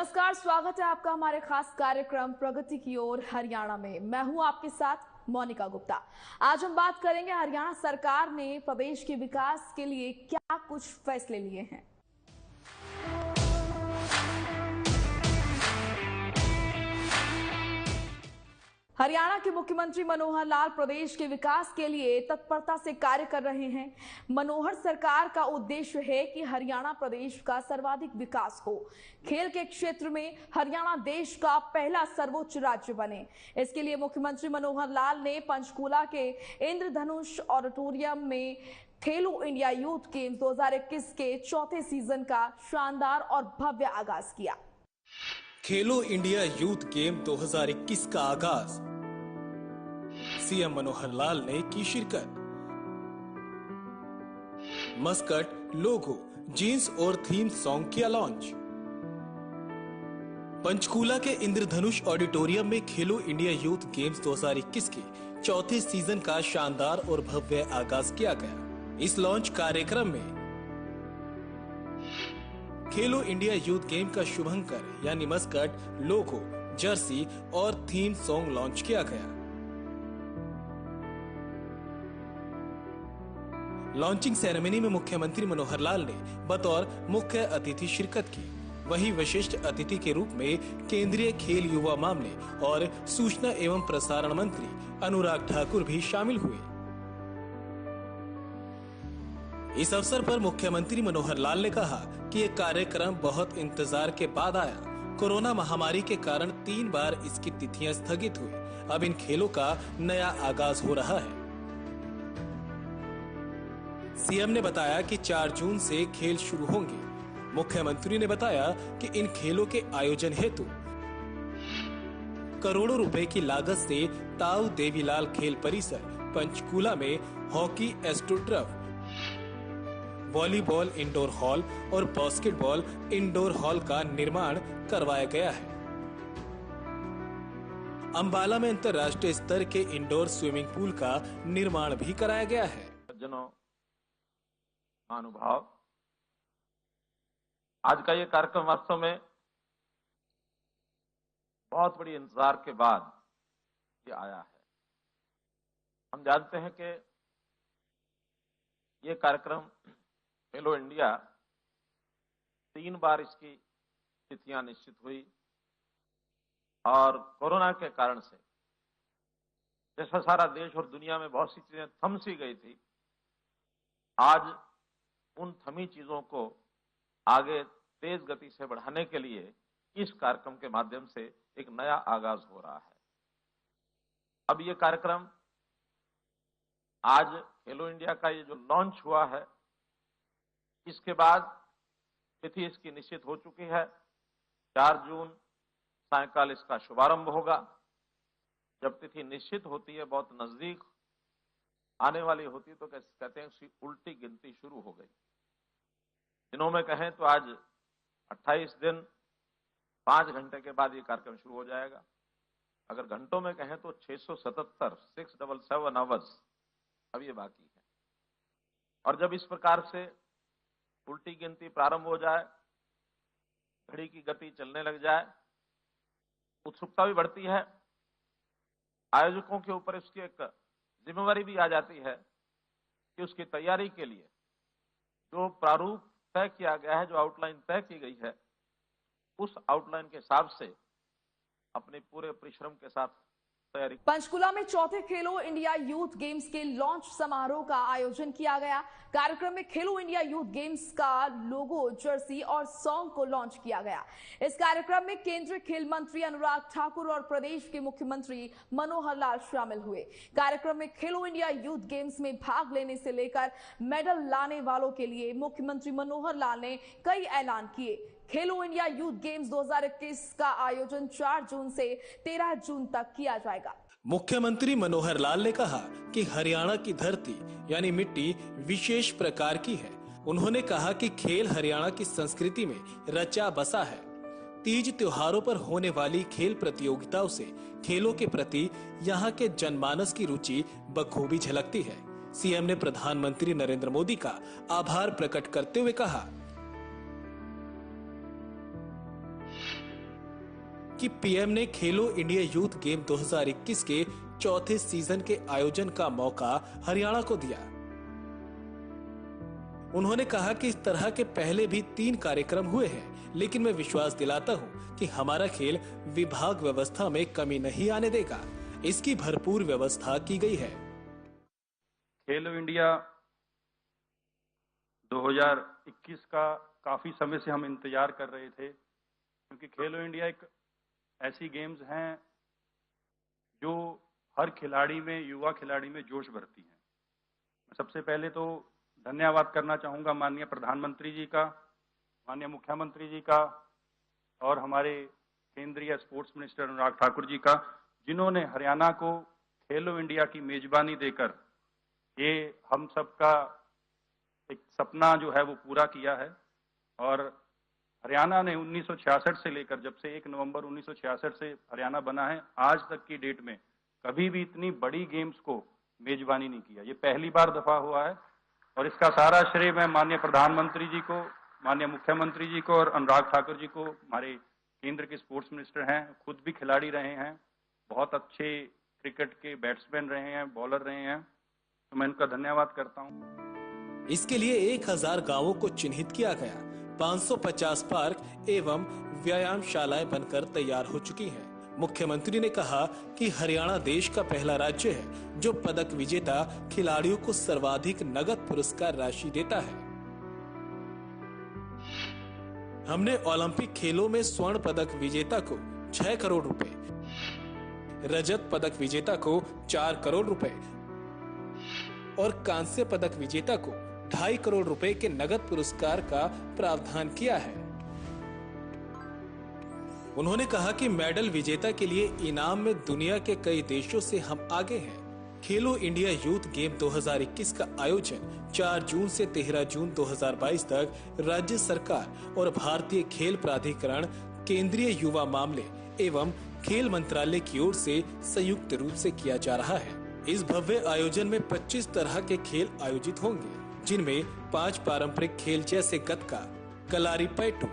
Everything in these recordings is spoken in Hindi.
नमस्कार, स्वागत है आपका हमारे खास कार्यक्रम प्रगति की ओर हरियाणा में। मैं हूं आपके साथ मोनिका गुप्ता। आज हम बात करेंगे हरियाणा सरकार ने प्रदेश के विकास के लिए क्या कुछ फैसले लिए हैं। हरियाणा के मुख्यमंत्री मनोहर लाल प्रदेश के विकास के लिए तत्परता से कार्य कर रहे हैं। मनोहर सरकार का उद्देश्य है कि हरियाणा प्रदेश का सर्वाधिक विकास हो। खेल के क्षेत्र में हरियाणा देश का पहला सर्वोच्च राज्य बने। इसके लिए मुख्यमंत्री मनोहर लाल ने पंचकूला के इंद्रधनुष ऑडिटोरियम में खेलो इंडिया यूथ गेम्स 2021 के चौथे सीजन का शानदार और भव्य आगाज किया। खेलो इंडिया यूथ गेम 2021 का आगाज, सीएम मनोहर लाल ने की शिरकत। मस्कट, लोगो, जीन्स और थीम सॉन्ग किया लॉन्च। पंचकूला के इंद्रधनुष ऑडिटोरियम में खेलो इंडिया यूथ गेम्स 2021 के चौथे सीजन का शानदार और भव्य आगाज किया गया। इस लॉन्च कार्यक्रम में खेलो इंडिया यूथ गेम का शुभंकर यानी मस्कट, लोगो, जर्सी और थीम सॉन्ग लॉन्च किया गया। लॉन्चिंग सेरेमनी में मुख्यमंत्री मनोहर लाल ने बतौर मुख्य अतिथि शिरकत की। वहीं विशिष्ट अतिथि के रूप में केंद्रीय खेल युवा मामले और सूचना एवं प्रसारण मंत्री अनुराग ठाकुर भी शामिल हुए। इस अवसर पर मुख्यमंत्री मनोहर लाल ने कहा कि ये कार्यक्रम बहुत इंतजार के बाद आया। कोरोना महामारी के कारण 3 बार इसकी तिथियां स्थगित हुई। अब इन खेलों का नया आगाज हो रहा है। सीएम ने बताया कि 4 जून से खेल शुरू होंगे। मुख्यमंत्री ने बताया कि इन खेलों के आयोजन हेतु करोड़ों रुपए की लागत से ताऊ देवीलाल खेल परिसर पंचकूला में hockey astroturf, volleyball indoor hall और बास्केटबॉल इंडोर हॉल का निर्माण करवाया गया है। अंबाला में अंतर्राष्ट्रीय स्तर के इंडोर स्विमिंग पूल का निर्माण भी कराया गया है। महानुभाव, आज का ये कार्यक्रम वास्तव में बहुत बड़ी इंतजार के बाद ये आया है। हम जानते हैं कि ये कार्यक्रम खेलो इंडिया 3 बार इसकी तिथियां निश्चित हुई और कोरोना के कारण से जैसा सारा देश और दुनिया में बहुत सी चीजें थम सी गई थी, आज उन थमी चीजों को आगे तेज गति से बढ़ाने के लिए इस कार्यक्रम के माध्यम से एक नया आगाज हो रहा है। अब ये कार्यक्रम आज खेलो इंडिया का ये जो लॉन्च हुआ है, इसके बाद तिथि इसकी निश्चित हो चुकी है। 4 जून सायंकाल इसका शुभारंभ होगा। जब तिथि निश्चित होती है, बहुत नजदीक आने वाली होती है, तो कहते हैं उसकी उल्टी गिनती शुरू हो गई। दिनों में कहें तो आज 28 दिन 5 घंटे के बाद ये कार्यक्रम शुरू हो जाएगा। अगर घंटों में कहें तो 677 आवर्स अब ये बाकी है। और जब इस प्रकार से उल्टी गिनती प्रारंभ हो जाए, घड़ी की गति चलने लग जाए, उत्सुकता भी बढ़ती है। आयोजकों के ऊपर इसकी एक जिम्मेवारी भी आ जाती है कि उसकी तैयारी के लिए जो प्रारूप तय किया गया है, जो आउटलाइन तय की गई है, उस आउटलाइन के हिसाब से अपने पूरे परिश्रम के साथ तैयारी। पंचकूला में चौथे खेलो इंडिया यूथ गेम्स के लॉन्च समारोह का आयोजन किया गया। कार्यक्रम में खेलो इंडिया यूथ गेम्स का लोगो, जर्सी और सॉन्ग को लॉन्च किया गया। इस कार्यक्रम में केंद्रीय खेल मंत्री अनुराग ठाकुर और प्रदेश के मुख्यमंत्री मनोहर लाल शामिल हुए। कार्यक्रम में खेलो इंडिया यूथ गेम्स में भाग लेने से लेकर मेडल लाने वालों के लिए मुख्यमंत्री मनोहर लाल ने कई ऐलान किए। खेलो इंडिया यूथ गेम्स 2021 का आयोजन 4 जून से 13 जून तक किया जाएगा। मुख्यमंत्री मनोहर लाल ने कहा कि हरियाणा की धरती यानी मिट्टी विशेष प्रकार की है। उन्होंने कहा कि खेल हरियाणा की संस्कृति में रचा बसा है। तीज त्योहारों पर होने वाली खेल प्रतियोगिताओं से खेलों के प्रति यहाँ के जनमानस की रुचि बखूबी झलकती है। सीएम ने प्रधानमंत्री नरेंद्र मोदी का आभार प्रकट करते हुए कहा, कि पीएम ने खेलो इंडिया यूथ गेम 2021 के चौथे सीजन के आयोजन का मौका हरियाणा को दिया। उन्होंने कहा कि इस तरह के पहले भी 3 कार्यक्रम हुए हैं, लेकिन मैं विश्वास दिलाता हूं कि हमारा खेल विभाग व्यवस्था में कमी नहीं आने देगा। इसकी भरपूर व्यवस्था की गई है। खेलो इंडिया 2021 का काफी समय से हम इंतजार कर रहे थे, क्योंकि खेलो इंडिया एक ऐसी गेम्स हैं जो हर खिलाड़ी में, युवा खिलाड़ी में जोश भरती हैं। सबसे पहले तो धन्यवाद करना चाहूंगा माननीय प्रधानमंत्री जी का, माननीय मुख्यमंत्री जी का और हमारे केंद्रीय स्पोर्ट्स मिनिस्टर अनुराग ठाकुर जी का, जिन्होंने हरियाणा को खेलो इंडिया की मेजबानी देकर ये हम सबका एक सपना जो है वो पूरा किया है। और हरियाणा ने 1966 से लेकर, जब से 1 नवंबर 1966 से हरियाणा बना है, आज तक की डेट में कभी भी इतनी बड़ी गेम्स को मेजबानी नहीं किया। ये पहली बार दफा हुआ है और इसका सारा श्रेय मैं माननीय प्रधानमंत्री जी को, माननीय मुख्यमंत्री जी को और अनुराग ठाकुर जी को, हमारे केंद्र के स्पोर्ट्स मिनिस्टर हैं, खुद भी खिलाड़ी रहे हैं, बहुत अच्छे क्रिकेट के बैट्समैन रहे हैं, बॉलर रहे हैं, तो मैं उनका धन्यवाद करता हूं। इसके लिए 1000 गांवों को चिन्हित किया गया। 550 पार्क एवं व्यायामशालाएं बनकर तैयार हो चुकी हैं। मुख्यमंत्री ने कहा कि हरियाणा देश का पहला राज्य है जो पदक विजेता खिलाड़ियों को सर्वाधिक नगद पुरस्कार राशि देता है। हमने ओलंपिक खेलों में स्वर्ण पदक विजेता को 6 करोड़ रुपए, रजत पदक विजेता को 4 करोड़ रुपए और कांस्य पदक विजेता को 2.5 करोड़ रुपए के नगद पुरस्कार का प्रावधान किया है। उन्होंने कहा कि मेडल विजेता के लिए इनाम में दुनिया के कई देशों से हम आगे हैं। खेलो इंडिया यूथ गेम 2021 का आयोजन 4 जून से 13 जून 2022 तक राज्य सरकार और भारतीय खेल प्राधिकरण, केंद्रीय युवा मामले एवं खेल मंत्रालय की ओर से संयुक्त रूप से किया जा रहा है। इस भव्य आयोजन में 25 तरह के खेल आयोजित होंगे, जिनमें 5 पारंपरिक खेल जैसे गतका, कलारीपयट्टू,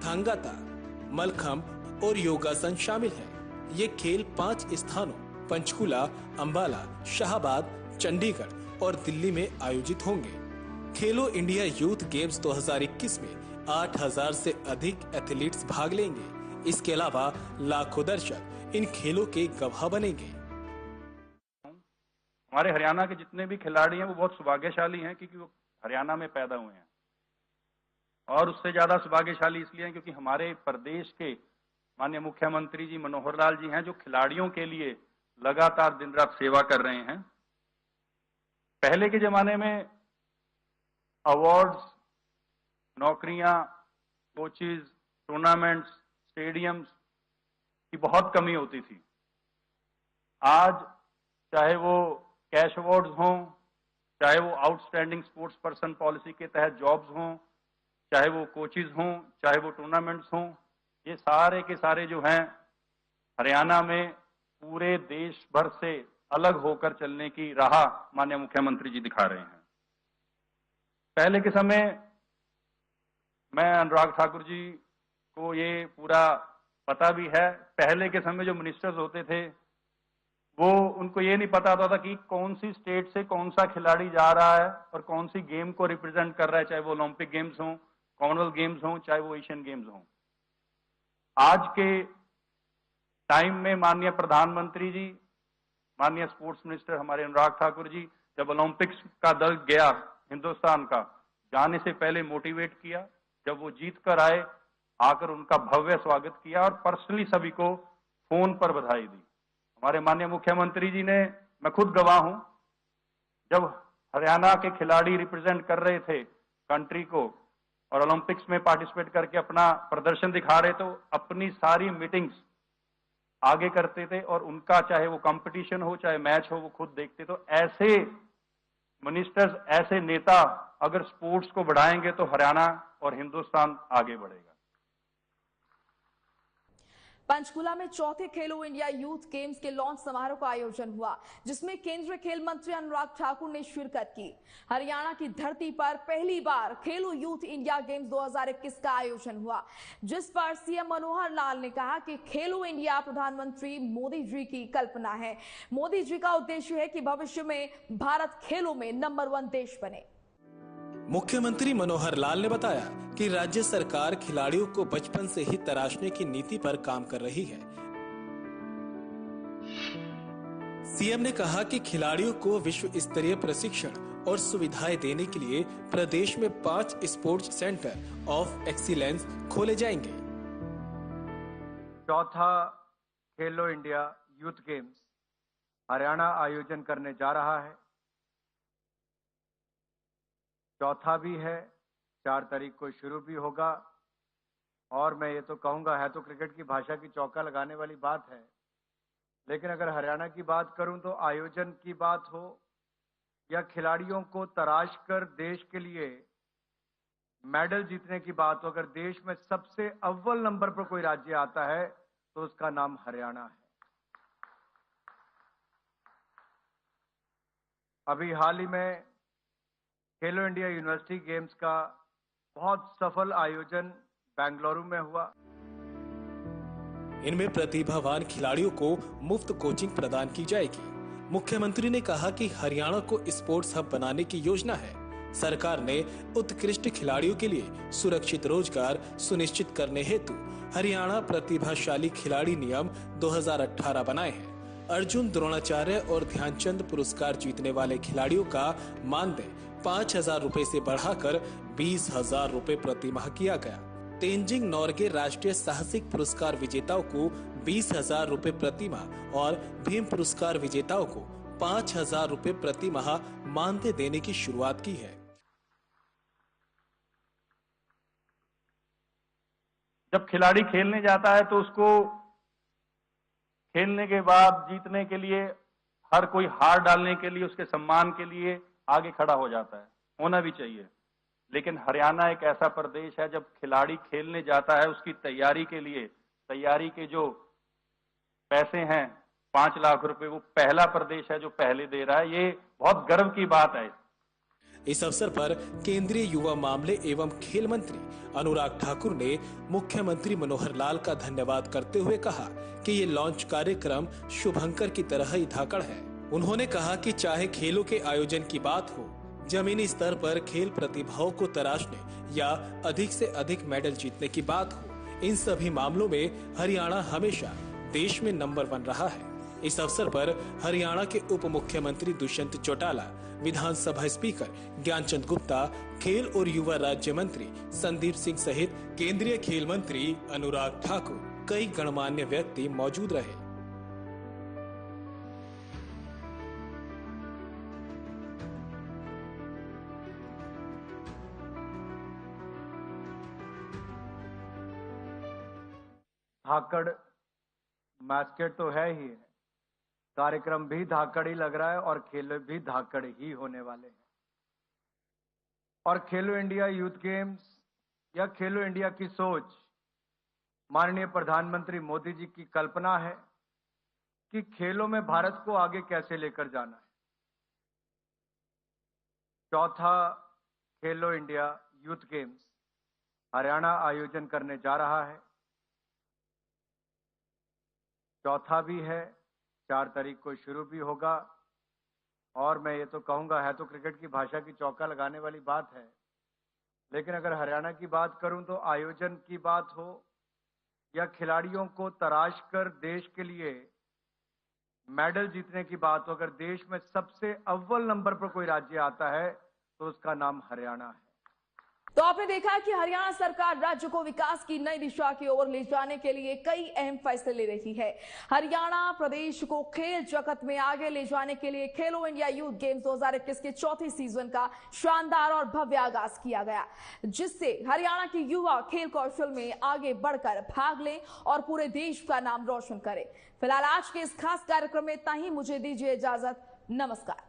थांगाता, मलखम्ब और योगासन शामिल हैं। ये खेल 5 स्थानों पंचकुला, अंबाला, शाहबाद, चंडीगढ़ और दिल्ली में आयोजित होंगे। खेलो इंडिया यूथ गेम्स 2021 में 8000 से अधिक एथलीट्स भाग लेंगे। इसके अलावा लाखों दर्शक इन खेलों के गवाह बनेंगे। हमारे हरियाणा के जितने भी खिलाड़ी हैं वो बहुत सौभाग्यशाली हैं, क्योंकि वो हरियाणा में पैदा हुए हैं, और उससे ज्यादा सौभाग्यशाली इसलिए हैं क्योंकि हमारे प्रदेश के माननीय मुख्यमंत्री जी मनोहर लाल जी हैं, जो खिलाड़ियों के लिए लगातार दिन रात सेवा कर रहे हैं। पहले के जमाने में अवार्ड्स, नौकरियां, कोचेज, टूर्नामेंट्स, स्टेडियम्स की बहुत कमी होती थी। आज चाहे वो कैश अवार्ड्स हों, चाहे वो आउटस्टैंडिंग स्पोर्ट्स पर्सन पॉलिसी के तहत जॉब्स हों, चाहे वो कोचेज हों, चाहे वो टूर्नामेंट्स हों, ये सारे के सारे जो हैं हरियाणा में पूरे देश भर से अलग होकर चलने की राह माननीय मुख्यमंत्री जी दिखा रहे हैं। पहले के समय मैं अनुराग ठाकुर जी को ये पूरा पता भी है, पहले के समय जो मिनिस्टर्स होते थे वो उनको ये नहीं पता होता था कि कौन सी स्टेट से कौन सा खिलाड़ी जा रहा है और कौन सी गेम को रिप्रेजेंट कर रहा है, चाहे वो ओलंपिक गेम्स हों, कॉमनवेल्थ गेम्स हों, चाहे वो एशियन गेम्स हों। आज के टाइम में माननीय प्रधानमंत्री जी, माननीय स्पोर्ट्स मिनिस्टर हमारे अनुराग ठाकुर जी, जब ओलंपिक्स का दल गया हिंदुस्तान का, जाने से पहले मोटिवेट किया, जब वो जीत कर आए आकर उनका भव्य स्वागत किया और पर्सनली सभी को फोन पर बधाई दी। हमारे माननीय मुख्यमंत्री जी ने, मैं खुद गवाह हूं, जब हरियाणा के खिलाड़ी रिप्रेजेंट कर रहे थे कंट्री को और ओलंपिक्स में पार्टिसिपेट करके अपना प्रदर्शन दिखा रहे, तो अपनी सारी मीटिंग्स आगे करते थे और उनका चाहे वो कंपटीशन हो चाहे मैच हो वो खुद देखते। तो ऐसे मिनिस्टर्स, ऐसे नेता अगर स्पोर्ट्स को बढ़ाएंगे तो हरियाणा और हिंदुस्तान आगे बढ़ेगा। पंचकुला में चौथे खेलो इंडिया यूथ गेम्स के लॉन्च समारोह का आयोजन हुआ, जिसमें केंद्रीय खेल मंत्री अनुराग ठाकुर ने शिरकत की। हरियाणा की धरती पर पहली बार खेलो यूथ इंडिया गेम्स 2021 का आयोजन हुआ, जिस पर सीएम मनोहर लाल ने कहा कि खेलो इंडिया प्रधानमंत्री मोदी जी की कल्पना है। मोदी जी का उद्देश्य है कि भविष्य में भारत खेलों में नंबर 1 देश बने। मुख्यमंत्री मनोहर लाल ने बताया कि राज्य सरकार खिलाड़ियों को बचपन से ही तराशने की नीति पर काम कर रही है। सीएम ने कहा कि खिलाड़ियों को विश्व स्तरीय प्रशिक्षण और सुविधाएं देने के लिए प्रदेश में 5 स्पोर्ट्स सेंटर ऑफ एक्सीलेंस खोले जाएंगे। चौथा खेलो इंडिया यूथ गेम्स हरियाणा आयोजन करने जा रहा है। चौथा भी है, 4 तारीख को शुरू भी होगा। और मैं ये तो कहूंगा, है तो क्रिकेट की भाषा की चौका लगाने वाली बात है, लेकिन अगर हरियाणा की बात करूं तो आयोजन की बात हो या खिलाड़ियों को तराश कर देश के लिए मेडल जीतने की बात हो, अगर देश में सबसे अव्वल नंबर पर कोई राज्य आता है तो उसका नाम हरियाणा है। अभी हाल ही में खेलो इंडिया यूनिवर्सिटी गेम्स का बहुत सफल आयोजन बेंगलुरु में हुआ। इनमें प्रतिभावान खिलाड़ियों को मुफ्त कोचिंग प्रदान की जाएगी। मुख्यमंत्री ने कहा कि हरियाणा को स्पोर्ट्स हब बनाने की योजना है। सरकार ने उत्कृष्ट खिलाड़ियों के लिए सुरक्षित रोजगार सुनिश्चित करने हेतु हरियाणा प्रतिभाशाली खिलाड़ी नियम 2018 बनाए हैं। अर्जुन, द्रोणाचार्य और ध्यानचंद पुरस्कार जीतने वाले खिलाड़ियों का मानदेय 5,000 रुपए से बढ़ाकर 20,000 रुपए प्रति माह किया गया। तेंजिंग नॉर्गे राष्ट्रीय साहसिक पुरस्कार विजेताओं को 20,000 रुपए प्रति माह और भीम पुरस्कार विजेताओं को 5,000 रुपए प्रति माह मानदेय देने की शुरुआत की है। जब खिलाड़ी खेलने जाता है तो उसको खेलने के बाद जीतने के लिए हर कोई हार डालने के लिए, उसके सम्मान के लिए आगे खड़ा हो जाता है, होना भी चाहिए। लेकिन हरियाणा एक ऐसा प्रदेश है, जब खिलाड़ी खेलने जाता है उसकी तैयारी के लिए, तैयारी के जो पैसे हैं 5 लाख रुपए, वो पहला प्रदेश है जो पहले दे रहा है। ये बहुत गर्व की बात है। इस अवसर पर केंद्रीय युवा मामले एवं खेल मंत्री अनुराग ठाकुर ने मुख्यमंत्री मनोहर लाल का धन्यवाद करते हुए कहा कि ये लॉन्च कार्यक्रम शुभंकर की तरह ही धाकड़ है। उन्होंने कहा कि चाहे खेलों के आयोजन की बात हो, जमीनी स्तर पर खेल प्रतिभाओं को तराशने या अधिक से अधिक मेडल जीतने की बात हो, इन सभी मामलों में हरियाणा हमेशा देश में नंबर 1 रहा है। इस अवसर पर हरियाणा के उप मुख्यमंत्री दुष्यंत चौटाला, विधानसभा स्पीकर ज्ञानचंद गुप्ता, खेल और युवा राज्य मंत्री संदीप सिंह सहित केंद्रीय खेल मंत्री अनुराग ठाकुर, कई गणमान्य व्यक्ति मौजूद रहे। धाकड़ मैस्केट तो है ही है, कार्यक्रम भी धाकड़ ही लग रहा है और खेल भी धाकड़ ही होने वाले हैं। और खेलो इंडिया यूथ गेम्स या खेलो इंडिया की सोच माननीय प्रधानमंत्री मोदी जी की कल्पना है कि खेलों में भारत को आगे कैसे लेकर जाना है। चौथा खेलो इंडिया यूथ गेम्स हरियाणा आयोजन करने जा रहा है। चौथा भी है, 4 तारीख को शुरू भी होगा। और मैं ये तो कहूंगा, है तो क्रिकेट की भाषा की चौका लगाने वाली बात है, लेकिन अगर हरियाणा की बात करूं तो आयोजन की बात हो या खिलाड़ियों को तराश कर देश के लिए मेडल जीतने की बात हो, अगर देश में सबसे अव्वल नंबर पर कोई राज्य आता है तो उसका नाम हरियाणा है। तो आपने देखा कि हरियाणा सरकार राज्य को विकास की नई दिशा की ओर ले जाने के लिए कई अहम फैसले ले रही है। हरियाणा प्रदेश को खेल जगत में आगे ले जाने के लिए खेलो इंडिया यूथ गेम्स 2021 के चौथे सीजन का शानदार और भव्य आगाज किया गया, जिससे हरियाणा के युवा खेल कौशल में आगे बढ़कर भाग लें और पूरे देश का नाम रोशन करें। फिलहाल आज के इस खास कार्यक्रम में इतना ही। मुझे दीजिए इजाजत। नमस्कार।